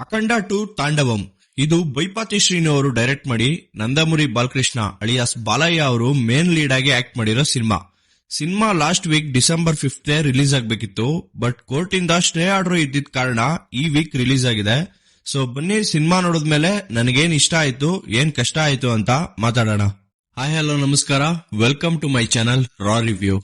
ಅಖಂಡ 2 ತಾಂಡವಂ. ಇದು ಬೈಪಾತಿ ಶ್ರೀನು ಅವರು ಡೈರೆಕ್ಟ್ ಮಾಡಿ ನಂದಮುರಿ ಬಾಲಕೃಷ್ಣ ಅಳಿಯಾಸ್ ಬಾಲಯ್ಯ ಅವರು ಮೇನ್ ಲೀಡ್ ಆಗಿ ಆಕ್ಟ್ ಮಾಡಿರೋ cinema last week December 5th release ಆಗ್ಬೇಕಿತ್ತು. ಬಟ್ ಕೋರ್ಟ್ ಇಂದ ಸ್ಟೇ ಆರ್ಡರ್ ಇದ್ದಿದ್ ಕಾರಣ ಈ ವೀಕ್ ರಿಲೀಸ್ ಆಗಿದೆ. ಸೊ ಬನ್ನಿ ಸಿನಿಮಾ ನೋಡಿದ್ಮೇಲೆ ನನಗೇನ್ ಇಷ್ಟ ಆಯ್ತು, ಏನ್ ಕಷ್ಟ ಆಯ್ತು ಅಂತ ಮಾತಾಡೋಣ. ಹಾಯ್ ಹಲೋ ನಮಸ್ಕಾರ, welcome to my channel raw review.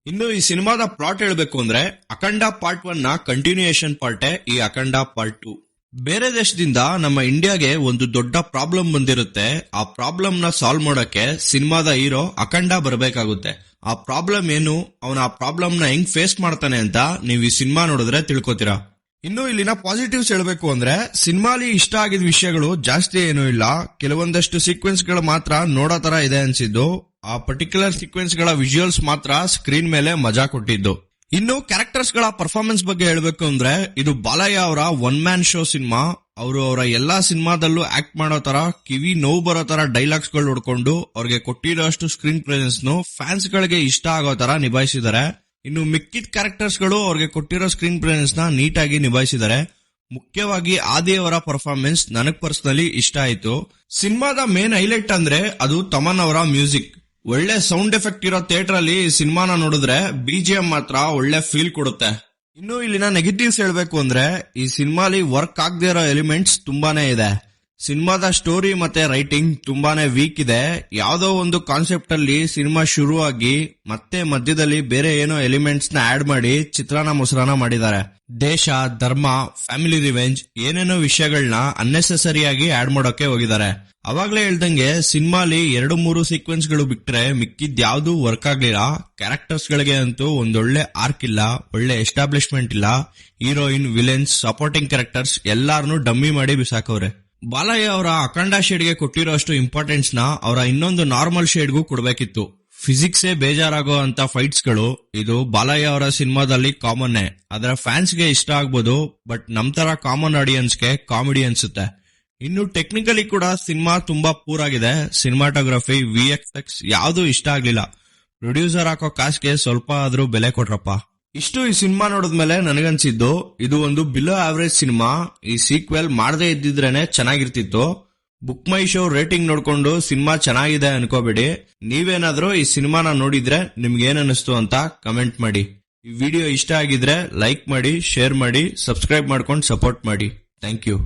ಇನ್ನು ಈ ಸಿನಿಮಾದ ಪ್ಲಾಟ್ ಹೇಳ್ಬೇಕು ಅಂದ್ರೆ ಅಖಂಡ ಪಾರ್ಟ್ 1 ನ ಕಂಟಿನ್ಯೂಯೇಷನ್ ಪಾರ್ಟೇ ಈ ಅಖಂಡ ಪಾರ್ಟ್ 2. ಬೇರೆ ದೇಶದಿಂದ ನಮ್ಮ ಇಂಡಿಯಾಗೆ ಒಂದು ದೊಡ್ಡ ಪ್ರಾಬ್ಲಮ್ ಬಂದಿರುತ್ತೆ. ಆ ಪ್ರಾಬ್ಲಮ್ ನ ಸಾಲ್ವ್ ಮಾಡೋಕೆ ಸಿನಿಮಾದ ಹೀರೋ ಅಖಂಡ ಬರಬೇಕಾಗುತ್ತೆ. ಆ ಪ್ರಾಬ್ಲಮ್ ಏನು, ಅವನ ಆ ಪ್ರಾಬ್ಲಮ್ ನ ಹೆಂಗ್ ಫೇಸ್ ಮಾಡ್ತಾನೆ ಅಂತ ನೀವು ಈ ಸಿನಿಮಾ ನೋಡಿದ್ರೆ ತಿಳ್ಕೊತೀರಾ. ಇನ್ನು ಇಲ್ಲಿನ ಪಾಸಿಟಿವ್ಸ್ ಹೇಳ್ಬೇಕು ಅಂದ್ರೆ ಸಿನಿಮಾಲಿ ಇಷ್ಟ ಆಗಿದ ವಿಷಯಗಳು ಜಾಸ್ತಿ ಏನೂ ಇಲ್ಲ. ಕೆಲವೊಂದಷ್ಟು ಸೀಕ್ವೆನ್ಸ್ ಗಳು ಮಾತ್ರ ನೋಡೋ ತರ ಇದೆ ಅನ್ಸಿದ್ದು. ಆ ಪರ್ಟಿಕ್ಯುಲರ್ ಸೀಕ್ವೆನ್ಸ್ ಗಳ ವಿಜುವಲ್ಸ್ ಮಾತ್ರ ಸ್ಕ್ರೀನ್ ಮೇಲೆ ಮಜಾ ಕೊಟ್ಟಿದ್ದು. ಇನ್ನು ಕ್ಯಾರೆಕ್ಟರ್ಸ್ ಗಳ ಪರ್ಫಾರ್ಮೆನ್ಸ್ ಬಗ್ಗೆ ಹೇಳ್ಬೇಕು ಅಂದ್ರೆ ಇದು ಬಾಲಯ್ಯ ಅವರ ಒನ್ ಮ್ಯಾನ್ ಶೋ ಸಿನಿಮಾ. ಅವರು ಅವರ ಎಲ್ಲಾ ಸಿನಿಮಾದಲ್ಲೂ ಆಕ್ಟ್ ಮಾಡೋ ತರ ಕಿವಿ ನೋವು ಬರೋ ತರ ಡೈಲಾಗ್ಸ್ ಗಳು ನೋಡ್ಕೊಂಡು ಅವ್ರಿಗೆ ಕೊಟ್ಟಿರೋಷ್ಟು ಸ್ಕ್ರೀನ್ ಪ್ರೆಸೆನ್ಸ್ ನು ಫ್ಯಾನ್ಸ್ ಗಳಿಗೆ ಇಷ್ಟ ಆಗೋ ತರ ನಿಭಾಯಿಸಿದ್ದಾರೆ. ಇನ್ನು ಮಿಕ್ಕಿದ ಕ್ಯಾರೆಕ್ಟರ್ಸ್ ಗಳು ಅವ್ರಿಗೆ ಕೊಟ್ಟಿರೋ ಸ್ಕ್ರೀನ್ ಪ್ರೆಸೆನ್ಸ್ ನ ನೀಟಾಗಿ ನಿಭಾಯಿಸಿದ್ದಾರೆ. ಮುಖ್ಯವಾಗಿ ಆದಿ ಅವರ ಪರ್ಫಾರ್ಮೆನ್ಸ್ ನನಗ್ ಪರ್ಸನಲಿ ಇಷ್ಟ ಆಯ್ತು. ಸಿನಿಮಾದ ಮೇನ್ ಹೈಲೈಟ್ ಅಂದ್ರೆ ಅದು ತಮನ್ ಅವರ ಮ್ಯೂಸಿಕ್. ಒಳ್ಳೆ ಸೌಂಡ್ ಎಫೆಕ್ಟ್ ಇರೋ ಥಿಯೇಟರ್ ಅಲ್ಲಿ ಸಿನಿಮಾನ ನೋಡಿದ್ರೆ BGM ಮಾತ್ರ ಒಳ್ಳೆ ಫೀಲ್ ಕೊಡುತ್ತೆ. ಇನ್ನು ಇಲ್ಲಿನ ನೆಗೆಟಿವ್ಸ್ ಹೇಳ್ಬೇಕು ಅಂದ್ರೆ ಈ ಸಿನಿಮಾಲಿ ವರ್ಕ್ ಆಗದೆ ಇರೋ ಎಲಿಮೆಂಟ್ಸ್ ತುಂಬಾನೇ ಇದೆ. ಸಿನಿಮಾದ ಸ್ಟೋರಿ ಮತ್ತೆ ರೈಟಿಂಗ್ ತುಂಬಾನೇ ವೀಕ್ ಇದೆ. ಯಾವ್ದೋ ಒಂದು ಕಾನ್ಸೆಪ್ಟ್ ಅಲ್ಲಿ ಸಿನಿಮಾ ಶುರುವಾಗಿ ಮತ್ತೆ ಮಧ್ಯದಲ್ಲಿ ಬೇರೆ ಏನೋ ಎಲಿಮೆಂಟ್ಸ್ ನ ಆಡ್ ಮಾಡಿ ಚಿತ್ರಾನ್ನ ಮೊಸರಾನ ಮಾಡಿದ್ದಾರೆ. ದೇಶ, ಧರ್ಮ, ಫ್ಯಾಮಿಲಿ ರಿವೆಂಜ್ ಏನೇನೋ ವಿಷಯಗಳನ್ನ ಅನ್ನೆಸೆಸರಿಯಾಗಿ ಆಡ್ ಮಾಡೋಕೆ ಹೋಗಿದ್ದಾರೆ. ಅವಾಗ್ಲೇ ಹೇಳ್ದಂಗೆ ಸಿನಿಮಾಲಿ 2-3 ಸೀಕ್ವೆನ್ಸ್ ಗಳು ಬಿಟ್ರೆ ಮಿಕ್ಕಿದ್ ಯಾವ್ದು ವರ್ಕ್ ಆಗ್ಲಿಲ್ಲ. ಕ್ಯಾರೆಕ್ಟರ್ಸ್ ಗಳಿಗೆ ಅಂತೂ ಒಂದೊಳ್ಳೆ ಆರ್ಕ್ ಇಲ್ಲ, ಒಳ್ಳೆ ಎಸ್ಟಾಬ್ಲಿಷ್ಮೆಂಟ್ ಇಲ್ಲ. ಹೀರೋಯಿನ್, ವಿಲನ್ಸ್, ಸಪೋರ್ಟಿಂಗ್ ಕ್ಯಾರೆಕ್ಟರ್ಸ್ ಎಲ್ಲಾರನು ಡಮ್ಮಿ ಮಾಡಿ ಬಿಸಾಕವ್ರೆ. ಬಾಲಯ್ಯ ಅವರ ಅಖಂಡ ಶೇಡ್ ಗೆ ಕೊಟ್ಟಿರೋ ಅಷ್ಟು ಇಂಪಾರ್ಟೆನ್ಸ್ ನ ಅವರ ಇನ್ನೊಂದು ನಾರ್ಮಲ್ ಶೇಡ್ ಗೂ ಕೊಡ್ಬೇಕಿತ್ತು. ಫಿಸಿಕ್ಸೇ ಬೇಜಾರಾಗೋ ಅಂತ ಫೈಟ್ಸ್ ಗಳು ಇದು ಬಾಲಯ್ಯ ಅವರ ಸಿನಿಮಾದಲ್ಲಿ ಕಾಮನ್ನೇ. ಅದರ ಫ್ಯಾನ್ಸ್ ಗೆ ಇಷ್ಟ ಆಗ್ಬೋದು, ಬಟ್ ನಮ್ ತರ ಕಾಮನ್ ಆಡಿಯನ್ಸ್ ಗೆ ಕಾಮಿಡಿ ಅನ್ಸುತ್ತೆ. ಇನ್ನು ಟೆಕ್ನಿಕಲಿ ಕೂಡ ಸಿನಿಮಾ ತುಂಬಾ ಪೂರ್ ಆಗಿದೆ. ಸಿನಿಮಾಟೋಗ್ರಫಿ, VFX ಯಾವ್ದು ಇಷ್ಟ ಆಗ್ಲಿಲ್ಲ. ಪ್ರೊಡ್ಯೂಸರ್ ಹಾಕೋ ಕಾಸ್ಗೆ ಸ್ವಲ್ಪ ಆದ್ರೂ ಬೆಲೆ ಕೊಟ್ರಪ್ಪ. ಇಷ್ಟು ಈ ಸಿನಿಮಾ ನೋಡಿದ್ಮೇಲೆ ನನಗನ್ಸಿದ್ದು ಇದು ಒಂದು ಬಿಲೋ ಆವರೇಜ್ ಸಿನಿಮಾ. ಈ ಸೀಕ್ವೆಲ್ ಮಾಡದೇ ಇದ್ದಿದ್ರೇನೆ ಚೆನ್ನಾಗಿರ್ತಿತ್ತು. ಬುಕ್ ಮೈ ಶೋ ರೇಟಿಂಗ್ ನೋಡ್ಕೊಂಡು ಸಿನಿಮಾ ಚೆನ್ನಾಗಿದೆ ಅನ್ಕೋಬೇಡಿ. ನೀವೇನಾದ್ರೂ ಈ ಸಿನಿಮಾನ ನೋಡಿದ್ರೆ ನಿಮ್ಗೆ ಏನ್ ಅನಿಸ್ತು ಅಂತ ಕಮೆಂಟ್ ಮಾಡಿ. ಈ ವಿಡಿಯೋ ಇಷ್ಟ ಆಗಿದ್ರೆ ಲೈಕ್ ಮಾಡಿ, ಶೇರ್ ಮಾಡಿ, ಸಬ್ಸ್ಕ್ರೈಬ್ ಮಾಡ್ಕೊಂಡು ಸಪೋರ್ಟ್ ಮಾಡಿ. Thank you.